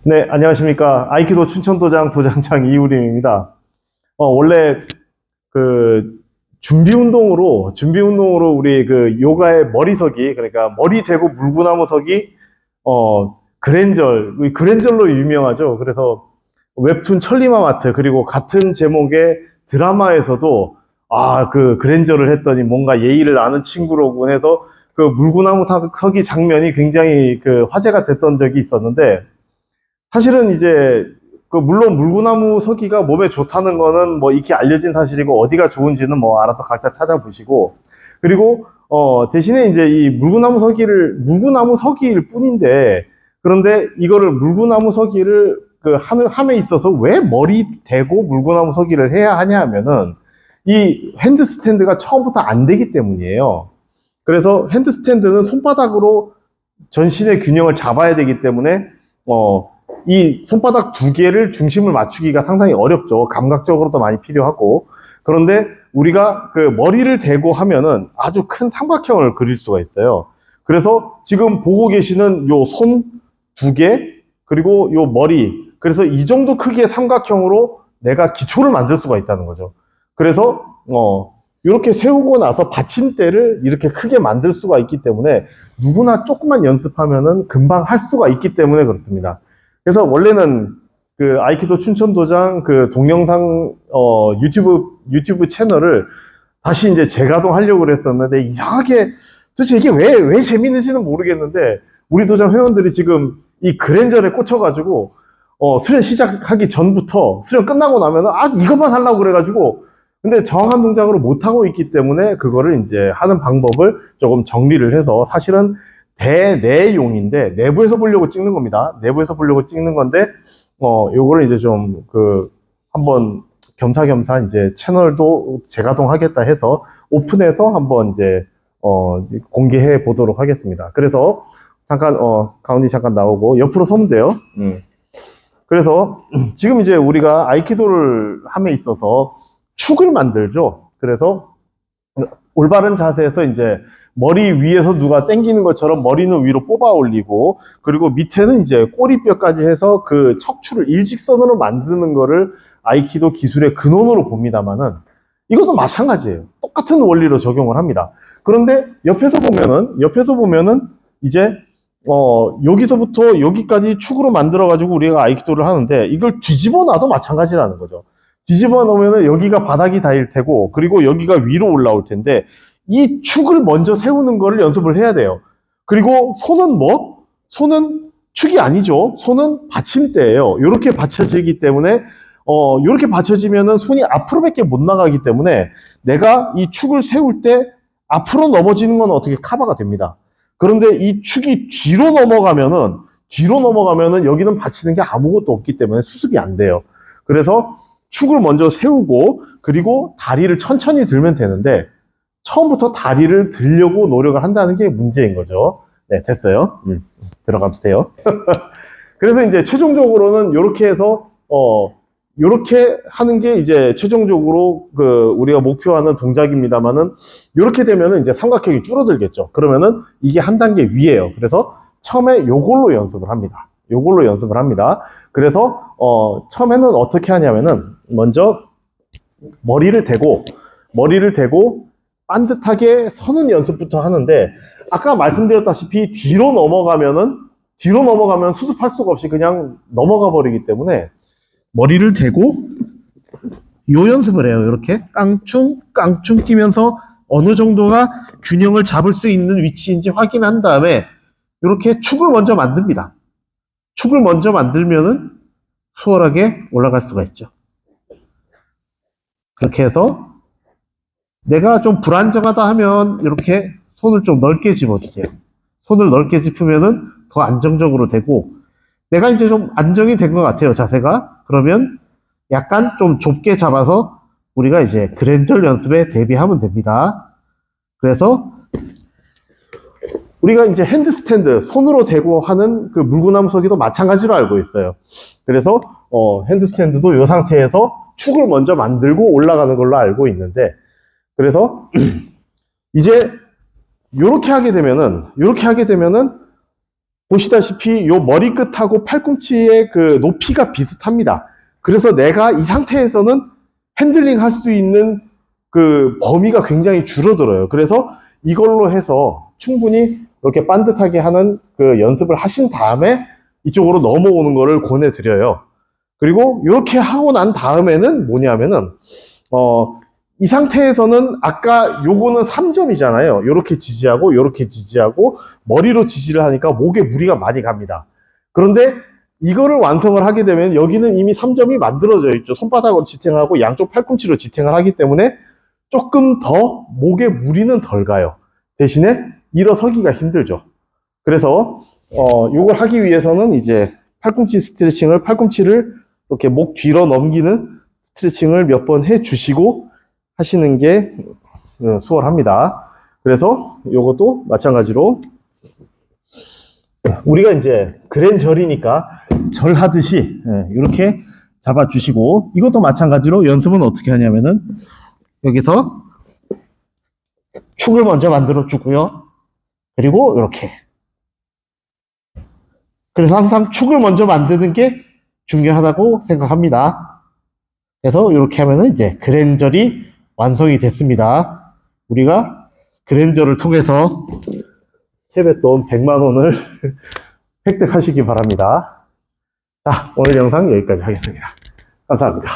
네, 안녕하십니까. 아이키도 춘천도장 도장장 이우림입니다. 원래 그 준비 운동으로 우리 그 요가의 머리서기, 그러니까 머리 대고 물구나무 서기, 그랜절로 유명하죠. 그래서 웹툰 천리마마트, 그리고 같은 제목의 드라마에서도 그 그랜저를 했더니 뭔가 예의를 아는 친구로군 해서 그 물구나무 서기 장면이 굉장히 그 화제가 됐던 적이 있었는데, 사실은 이제 물론 물구나무 서기가 몸에 좋다는 거는 뭐 익히 알려진 사실이고, 어디가 좋은지는 뭐 알아서 각자 찾아보시고, 그리고 대신에 이제 이 물구나무 서기일 뿐인데, 그런데 이거를 물구나무 서기를 함에 있어서 왜 머리 대고 물구나무 서기를 해야 하냐 하면은, 이 핸드스탠드가 처음부터 안 되기 때문이에요. 그래서 핸드스탠드는 손바닥으로 전신의 균형을 잡아야 되기 때문에 이 손바닥 두 개를 중심을 맞추기가 상당히 어렵죠. 감각적으로도 많이 필요하고. 그런데 우리가 그 머리를 대고 하면은 아주 큰 삼각형을 그릴 수가 있어요. 그래서 지금 보고 계시는 요 손 두 개, 그리고 요 머리. 그래서 이 정도 크기의 삼각형으로 내가 기초를 만들 수가 있다는 거죠. 그래서, 이렇게 세우고 나서 받침대를 이렇게 크게 만들 수가 있기 때문에 누구나 조금만 연습하면은 금방 할 수가 있기 때문에 그렇습니다. 그래서 원래는 그 아이키도 춘천도장 그 동영상 유튜브 채널을 다시 이제 재가동하려고 그랬었는데, 이상하게 도대체 이게 왜 재밌는지는 모르겠는데, 우리 도장 회원들이 지금 이 그랜저에 꽂혀가지고 수련 시작하기 전부터 수련 끝나고 나면은 이것만 하려고 그래가지고, 근데 정확한 동작으로 못하고 있기 때문에 그거를 이제 하는 방법을 조금 정리를 해서, 사실은 대내용인데 내부에서 보려고 찍는 겁니다. 내부에서 보려고 찍는 건데, 요거를 이제 좀 한번 겸사겸사 이제 채널도 재가동하겠다 해서 오픈해서 한번 이제 공개해 보도록 하겠습니다. 그래서 잠깐 가운데 잠깐 나오고 옆으로 서면 돼요. 그래서 지금 이제 우리가 아이키도를 함에 있어서 축을 만들죠. 그래서 올바른 자세에서 이제 머리 위에서 누가 당기는 것처럼 머리는 위로 뽑아 올리고, 그리고 밑에는 이제 꼬리뼈까지 해서 그 척추를 일직선으로 만드는 거를 아이키도 기술의 근원으로 봅니다만은, 이것도 마찬가지예요. 똑같은 원리로 적용을 합니다. 그런데 옆에서 보면은 이제 여기서부터 여기까지 축으로 만들어 가지고 우리가 아이키도를 하는데, 이걸 뒤집어 놔도 마찬가지라는 거죠. 뒤집어 놓으면은 여기가 바닥이 닿을 테고, 그리고 여기가 위로 올라올 텐데, 이 축을 먼저 세우는 거를 연습을 해야 돼요. 그리고 손은 축이 아니죠. 손은 받침대예요. 이렇게 받쳐지기 때문에 이렇게 받쳐지면은 손이 앞으로밖에 못 나가기 때문에, 내가 이 축을 세울 때 앞으로 넘어지는 건 어떻게 커버가 됩니다. 그런데 이 축이 뒤로 넘어가면은 여기는 받치는 게 아무것도 없기 때문에 수습이 안 돼요. 그래서 축을 먼저 세우고, 그리고 다리를 천천히 들면 되는데, 처음부터 다리를 들려고 노력을 한다는 게 문제인 거죠. 네, 됐어요. 들어가도 돼요. 그래서 이제 최종적으로는 이렇게 해서 이렇게 하는 게 이제 최종적으로 우리가 목표하는 동작입니다만은, 이렇게 되면은 이제 삼각형이 줄어들겠죠. 그러면은 이게 한 단계 위에요. 그래서 처음에 요걸로 연습을 합니다. 그래서 처음에는 어떻게 하냐면은, 먼저 머리를 대고 반듯하게 서는 연습부터 하는데, 아까 말씀드렸다시피 뒤로 넘어가면 수습할 수가 없이 그냥 넘어가 버리기 때문에, 머리를 대고 요 연습을 해요. 이렇게 깡충 뛰면서 어느 정도가 균형을 잡을 수 있는 위치인지 확인한 다음에 이렇게 축을 먼저 만듭니다. 축을 먼저 만들면은 수월하게 올라갈 수가 있죠. 그렇게 해서 내가 좀 불안정하다 하면 이렇게 손을 좀 넓게 집어주세요. 손을 넓게 짚으면은 더 안정적으로 되고, 내가 이제 좀 안정이 된 것 같아요, 자세가. 그러면 약간 좀 좁게 잡아서 우리가 이제 그랜절 연습에 대비하면 됩니다. 그래서 우리가 이제 핸드스탠드, 손으로 대고 하는 그 물구나무 서기도 마찬가지로 알고 있어요. 그래서 핸드스탠드도 이 상태에서 축을 먼저 만들고 올라가는 걸로 알고 있는데, 그래서 이제 이렇게 하게 되면은 보시다시피 요 머리끝하고 팔꿈치의 그 높이가 비슷합니다. 그래서 내가 이 상태에서는 핸들링 할 수 있는 그 범위가 굉장히 줄어들어요. 그래서 이걸로 해서 충분히 이렇게 반듯하게 하는 그 연습을 하신 다음에 이쪽으로 넘어오는 거를 권해드려요. 그리고 이렇게 하고 난 다음에는 뭐냐면은, 이 상태에서는 아까 요거는 3점이잖아요. 요렇게 지지하고, 요렇게 지지하고, 머리로 지지를 하니까 목에 무리가 많이 갑니다. 그런데 이거를 완성을 하게 되면 여기는 이미 3점이 만들어져 있죠. 손바닥으로 지탱하고 양쪽 팔꿈치로 지탱을 하기 때문에 조금 더 목에 무리는 덜 가요. 대신에 일어서기가 힘들죠. 그래서 요걸 하기 위해서는 이제 팔꿈치 스트레칭을, 팔꿈치를 이렇게 목 뒤로 넘기는 스트레칭을 몇 번 해 주시고 하시는 게 수월합니다. 그래서 요것도 마찬가지로 우리가 이제 그랜절이니까 절 하듯이 이렇게 잡아주시고, 이것도 마찬가지로 연습은 어떻게 하냐면은 여기서 축을 먼저 만들어 주고요. 그리고 이렇게. 그래서 항상 축을 먼저 만드는 게 중요하다고 생각합니다. 그래서 이렇게 하면은 이제 그랜절이 완성이 됐습니다. 우리가 그랜저를 통해서 세뱃돈 100만 원을 획득하시기 바랍니다. 자, 오늘 영상 여기까지 하겠습니다. 감사합니다.